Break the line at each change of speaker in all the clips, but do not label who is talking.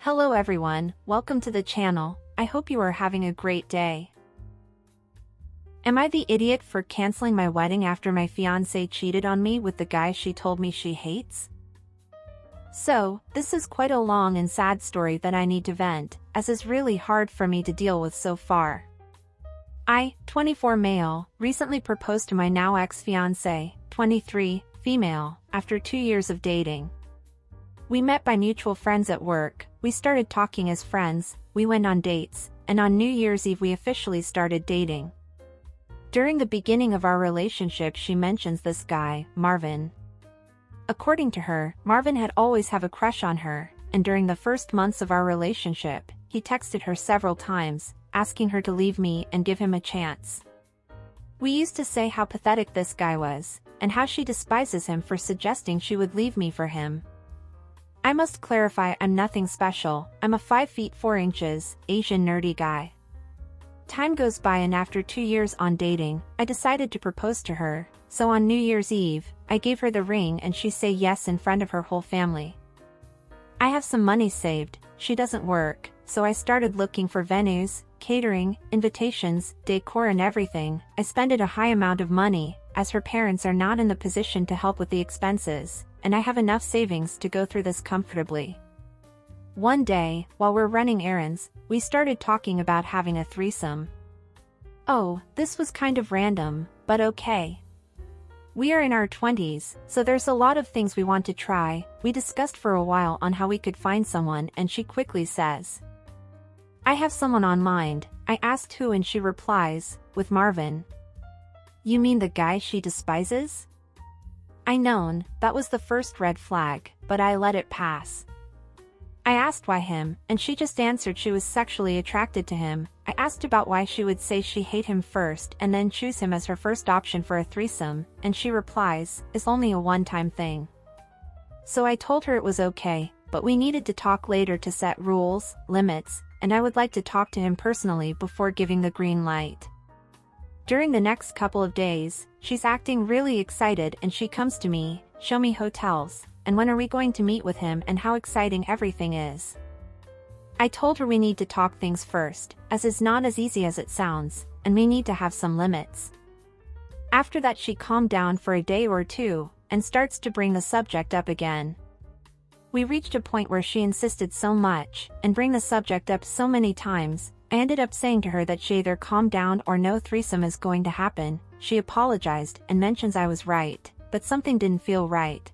Hello everyone, welcome to the channel. I hope you are having a great day. Am I the idiot for canceling my wedding after my fiancé cheated on me with the guy she told me she hates? So, this is quite a long and sad story that I need to vent, as is really hard for me to deal with so far. I, 24 male, recently proposed to my now ex-fiancé, 23, female, after 2 years of dating. We met by mutual friends at work, we started talking as friends, we went on dates, and on New Year's Eve we officially started dating. During the beginning of our relationship she mentions this guy, Marvin. According to her, Marvin had always have a crush on her, and during the first months of our relationship, he texted her several times, asking her to leave me and give him a chance. We used to say how pathetic this guy was, and how she despises him for suggesting she would leave me for him. I must clarify I'm nothing special, I'm a 5 feet 4 inches, Asian nerdy guy. Time goes by and after 2 years on dating, I decided to propose to her, so on New Year's Eve, I gave her the ring and she said yes in front of her whole family. I have some money saved, she doesn't work, so I started looking for venues, catering, invitations, decor and everything. I spent a high amount of money, as her parents are not in the position to help with the expenses, and I have enough savings to go through this comfortably. One day, while we're running errands, we started talking about having a threesome. Oh, this was kind of random, but okay. We are in our 20s, so there's a lot of things we want to try. We discussed for a while on how we could find someone and she quickly says, I have someone on mind. I asked who and she replies, with Marvin. You mean the guy she despises? I known, that was the first red flag, but I let it pass. I asked why him, and she just answered she was sexually attracted to him. I asked about why she would say she hate him first and then choose him as her first option for a threesome, and she replies, it's only a one-time thing. So I told her it was okay, but we needed to talk later to set rules, limits, and I would like to talk to him personally before giving the green light. During the next couple of days, she's acting really excited and she comes to me, show me hotels, and when are we going to meet with him and how exciting everything is. I told her we need to talk things first, as it's not as easy as it sounds, and we need to have some limits. After that she calmed down for a day or two, and starts to bring the subject up again. We reached a point where she insisted so much, and bring the subject up so many times, I ended up saying to her that she either calm down or no threesome is going to happen. She apologized and mentions I was right, but something didn't feel right.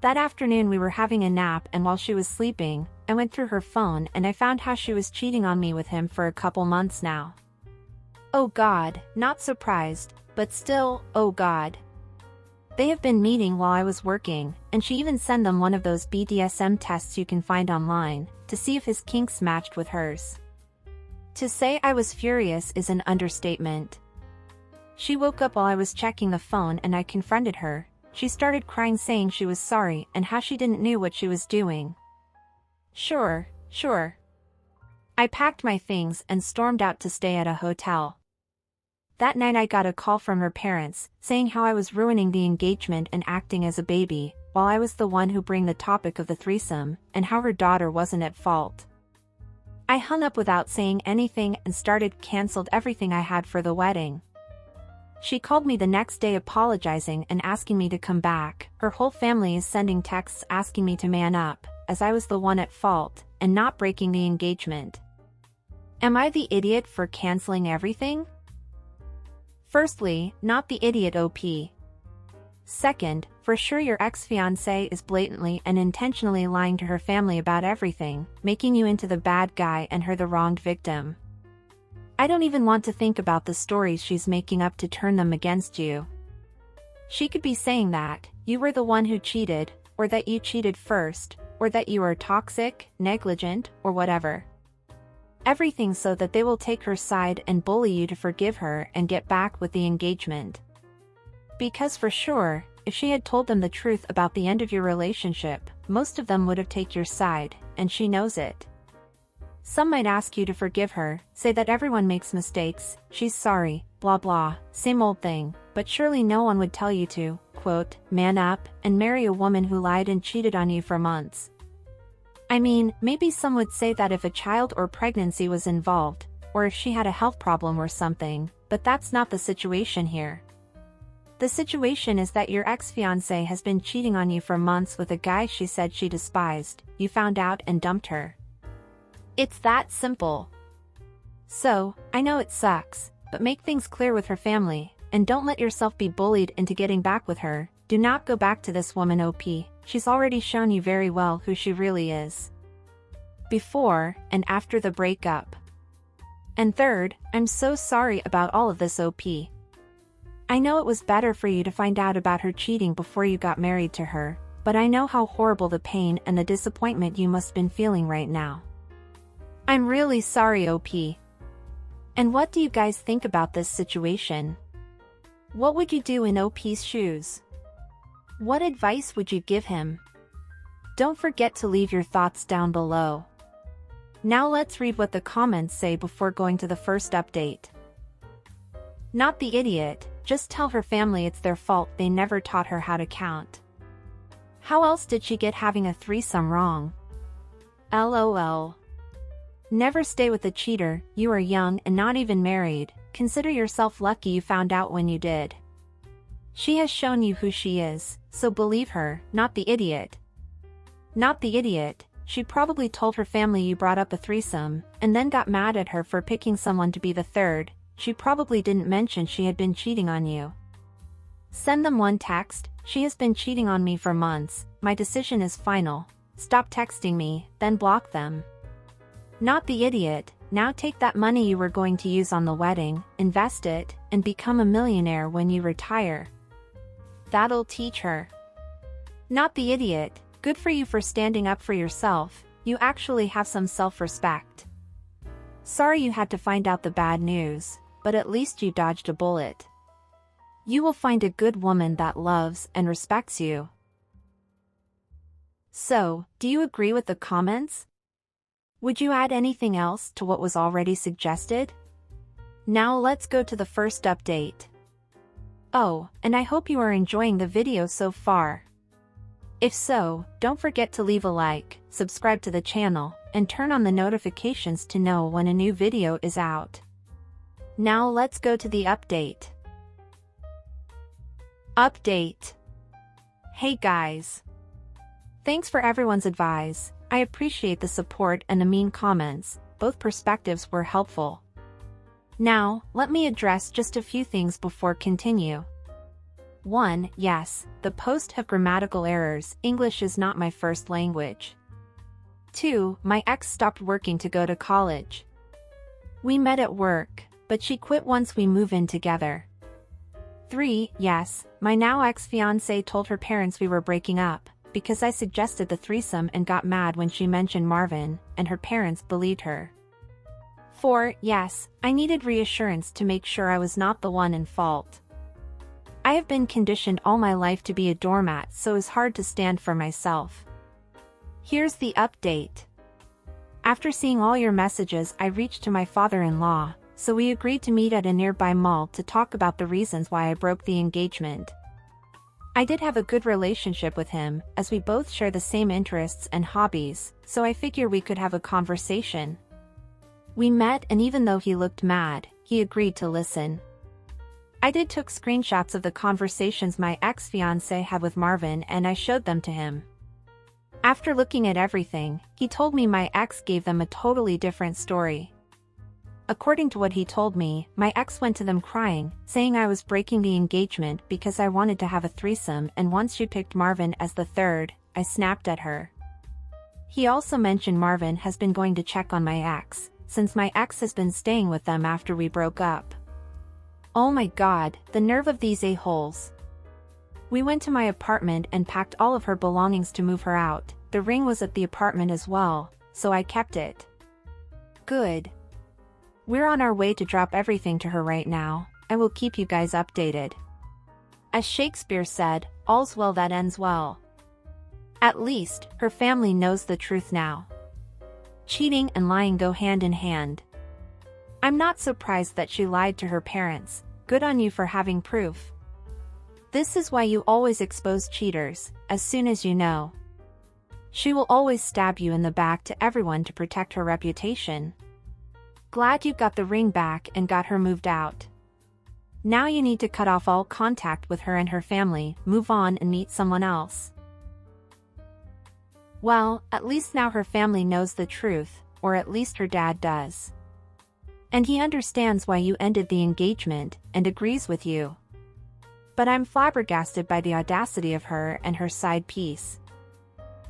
That afternoon we were having a nap and while she was sleeping, I went through her phone and I found how she was cheating on me with him for a couple months now. Oh God, not surprised, but still, oh God. They have been meeting while I was working, and she even sent them one of those BDSM tests you can find online, to see if his kinks matched with hers. To say I was furious is an understatement. She woke up while I was checking the phone and I confronted her. She started crying saying she was sorry and how she didn't know what she was doing. Sure. I packed my things and stormed out to stay at a hotel. That night I got a call from her parents, saying how I was ruining the engagement and acting as a baby, while I was the one who bring the topic of the threesome, and how her daughter wasn't at fault. I hung up without saying anything and canceled everything I had for the wedding. She called me the next day apologizing and asking me to come back. Her whole family is sending texts asking me to man up, as I was the one at fault, and not breaking the engagement. Am I the idiot for canceling everything? Firstly, not the idiot OP. Second, for sure your ex-fiancé is blatantly and intentionally lying to her family about everything, making you into the bad guy and her the wronged victim. I don't even want to think about the stories she's making up to turn them against you. She could be saying that you were the one who cheated, or that you cheated first, or that you are toxic, negligent, or whatever. Everything so that they will take her side and bully you to forgive her and get back with the engagement. Because for sure, if she had told them the truth about the end of your relationship, most of them would have taken your side, and she knows it. Some might ask you to forgive her, say that everyone makes mistakes, she's sorry, blah blah, same old thing, but surely no one would tell you to, quote, man up, and marry a woman who lied and cheated on you for months. I mean, maybe some would say that if a child or pregnancy was involved, or if she had a health problem or something, but that's not the situation here. The situation is that your ex-fiancé has been cheating on you for months with a guy she said she despised, you found out and dumped her. It's that simple. So, I know it sucks, but make things clear with her family, and don't let yourself be bullied into getting back with her. Do not go back to this woman OP, she's already shown you very well who she really is. Before and after the breakup. And third, I'm so sorry about all of this OP. I know it was better for you to find out about her cheating before you got married to her, but I know how horrible the pain and the disappointment you must have been feeling right now. I'm really sorry OP. And what do you guys think about this situation? What would you do in OP's shoes? What advice would you give him? Don't forget to leave your thoughts down below. Now let's read what the comments say before going to the first update. Not the idiot, just tell her family it's their fault they never taught her how to count. How else did she get having a threesome wrong? LOL. Never stay with a cheater, you are young and not even married, consider yourself lucky you found out when you did. She has shown you who she is, so believe her, not the idiot. Not the idiot, she probably told her family you brought up a threesome, and then got mad at her for picking someone to be the third. She probably didn't mention she had been cheating on you. Send them one text, she has been cheating on me for months, my decision is final. Stop texting me, then block them. Not the idiot, now take that money you were going to use on the wedding, invest it, and become a millionaire when you retire. That'll teach her. Not the idiot, good for you for standing up for yourself, you actually have some self-respect. Sorry you had to find out the bad news, but at least you dodged a bullet. You will find a good woman that loves and respects you. So, do you agree with the comments? Would you add anything else to what was already suggested? Now let's go to the first update. Oh, and I hope you are enjoying the video so far. If so, don't forget to leave a like, subscribe to the channel, and turn on the notifications to know when a new video is out. Now let's go to the update. Update. Hey guys. Thanks for everyone's advice, I appreciate the support and the mean comments, both perspectives were helpful. Now, let me address just a few things before continue. 1. Yes, the post have grammatical errors, English is not my first language. 2. My ex stopped working to go to college. We met at work, but she quit once we move in together. 3. Yes, my now ex-fiancé told her parents we were breaking up, because I suggested the threesome and got mad when she mentioned Marvin, and her parents believed her. 4. Yes, I needed reassurance to make sure I was not the one in fault. I have been conditioned all my life to be a doormat, so it's hard to stand for myself. Here's the update. After seeing all your messages, I reached to my father-in-law, so we agreed to meet at a nearby mall to talk about the reasons why I broke the engagement. I did have a good relationship with him, as we both share the same interests and hobbies, so I figure we could have a conversation. We met, and even though he looked mad, he agreed to listen. I took screenshots of the conversations my ex-fiancé had with Marvin and I showed them to him. After looking at everything, he told me my ex gave them a totally different story. According to what he told me, my ex went to them crying, saying I was breaking the engagement because I wanted to have a threesome, and once she picked Marvin as the third, I snapped at her. He also mentioned Marvin has been going to check on my ex, since my ex has been staying with them after we broke up. Oh my god, the nerve of these a-holes. We went to my apartment and packed all of her belongings to move her out. The ring was at the apartment as well, so I kept it. Good. We're on our way to drop everything to her right now. I will keep you guys updated. As Shakespeare said, all's well that ends well. At least, her family knows the truth now. Cheating and lying go hand in hand. I'm not surprised that she lied to her parents. Good on you for having proof. This is why you always expose cheaters, as soon as you know. She will always stab you in the back to everyone to protect her reputation. Glad you got the ring back and got her moved out. Now you need to cut off all contact with her and her family, move on and meet someone else. Well, at least now her family knows the truth, or at least her dad does. And he understands why you ended the engagement, and agrees with you. But I'm flabbergasted by the audacity of her and her side piece.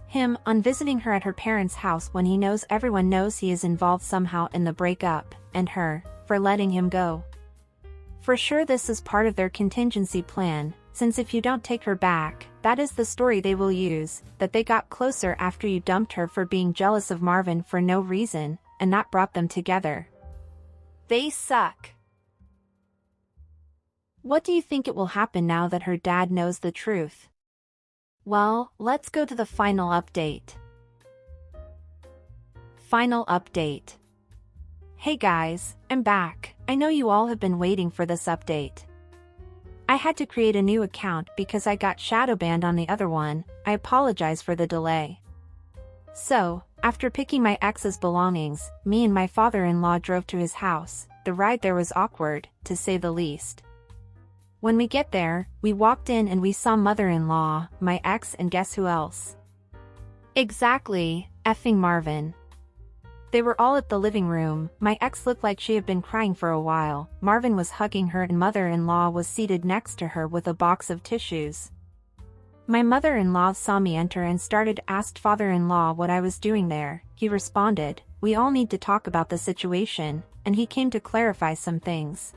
Him, on visiting her at her parents' house when he knows everyone knows he is involved somehow in the breakup, and her, for letting him go. For sure this is part of their contingency plan, since if you don't take her back, that is the story they will use, that they got closer after you dumped her for being jealous of Marvin for no reason, and that brought them together. They suck. What do you think it will happen now that her dad knows the truth? Well, let's go to the final update. Final update. Hey guys, I'm back. I know you all have been waiting for this update. I had to create a new account because I got shadow banned on the other one. I apologize for the delay. So, after picking my ex's belongings, me and my father-in-law drove to his house. The ride there was awkward, to say the least. When we get there, we walked in and we saw mother-in-law, my ex, and guess who else? Exactly, effing Marvin. They were all at the living room. My ex looked like she had been crying for a while. Marvin was hugging her and mother-in-law was seated next to her with a box of tissues. My mother-in-law saw me enter and asked father-in-law what I was doing there. He responded, "We all need to talk about the situation," and he came to clarify some things.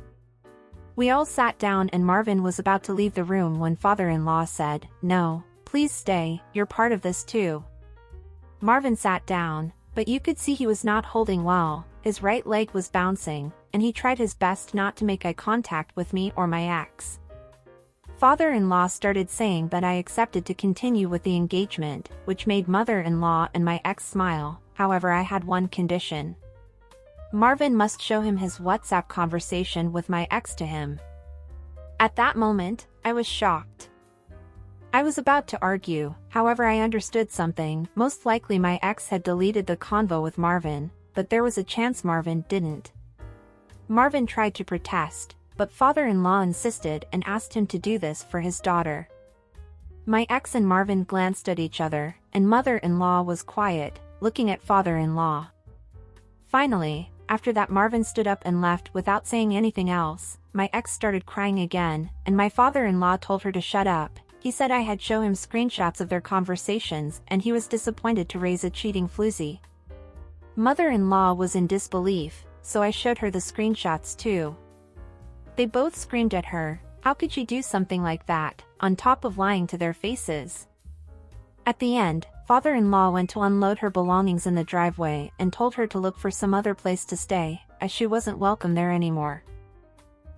We all sat down and Marvin was about to leave the room when father-in-law said, "No, please stay, you're part of this too." Marvin sat down, but you could see he was not holding well. His right leg was bouncing, and he tried his best not to make eye contact with me or my ex. Father-in-law started saying that I accepted to continue with the engagement, which made mother-in-law and my ex smile. However, I had one condition. Marvin must show him his WhatsApp conversation with my ex to him. At that moment, I was shocked. I was about to argue, however I understood something. Most likely my ex had deleted the convo with Marvin, but there was a chance Marvin didn't. Marvin tried to protest, but father-in-law insisted and asked him to do this for his daughter. My ex and Marvin glanced at each other, and mother-in-law was quiet, looking at father-in-law. Finally, after that Marvin stood up and left without saying anything else. My ex started crying again, and my father-in-law told her to shut up. He said I had shown him screenshots of their conversations and he was disappointed to raise a cheating floozy. Mother-in-law was in disbelief, so I showed her the screenshots too. They both screamed at her, how could she do something like that, on top of lying to their faces? At the end, father-in-law went to unload her belongings in the driveway and told her to look for some other place to stay, as she wasn't welcome there anymore.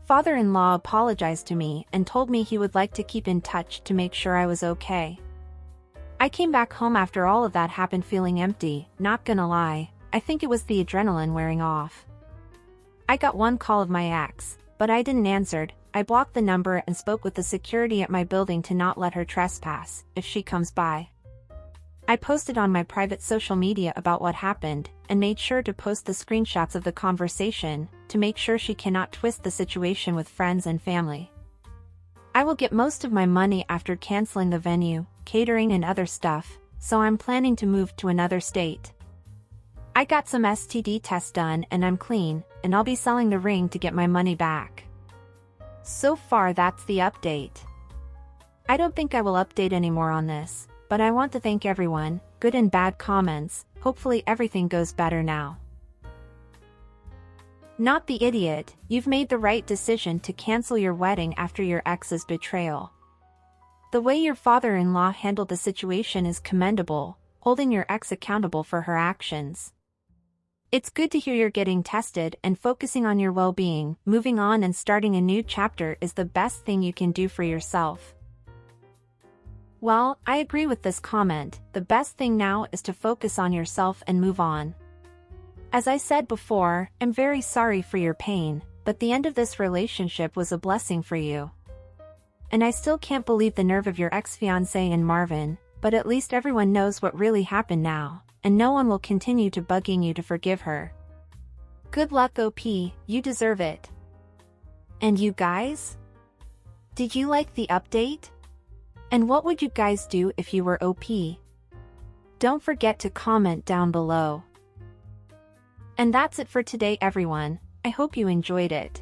Father-in-law apologized to me and told me he would like to keep in touch to make sure I was okay. I came back home after all of that happened feeling empty, not gonna lie, I think it was the adrenaline wearing off. I got one call of my ex, but I didn't answer. I blocked the number and spoke with the security at my building to not let her trespass, if she comes by. I posted on my private social media about what happened, and made sure to post the screenshots of the conversation, to make sure she cannot twist the situation with friends and family. I will get most of my money after canceling the venue, catering and other stuff, so I'm planning to move to another state. I got some STD tests done and I'm clean, and I'll be selling the ring to get my money back. So far that's the update. I don't think I will update anymore on this. But I want to thank everyone, good and bad comments, hopefully everything goes better now. Not the idiot, you've made the right decision to cancel your wedding after your ex's betrayal. The way your father-in-law handled the situation is commendable, holding your ex accountable for her actions. It's good to hear you're getting tested and focusing on your well-being. Moving on and starting a new chapter is the best thing you can do for yourself. Well, I agree with this comment. The best thing now is to focus on yourself and move on. As I said before, I'm very sorry for your pain, but the end of this relationship was a blessing for you. And I still can't believe the nerve of your ex-fiancé and Marvin. But at least everyone knows what really happened now, and no one will continue to bugging you to forgive her. Good luck, OP, you deserve it. And you guys? Did you like the update? And what would you guys do if you were OP? Don't forget to comment down below. And that's it for today, everyone. I hope you enjoyed it.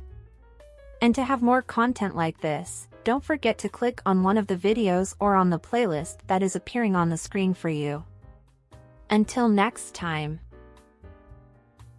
And to have more content like this, don't forget to click on one of the videos or on the playlist that is appearing on the screen for you. Until next time.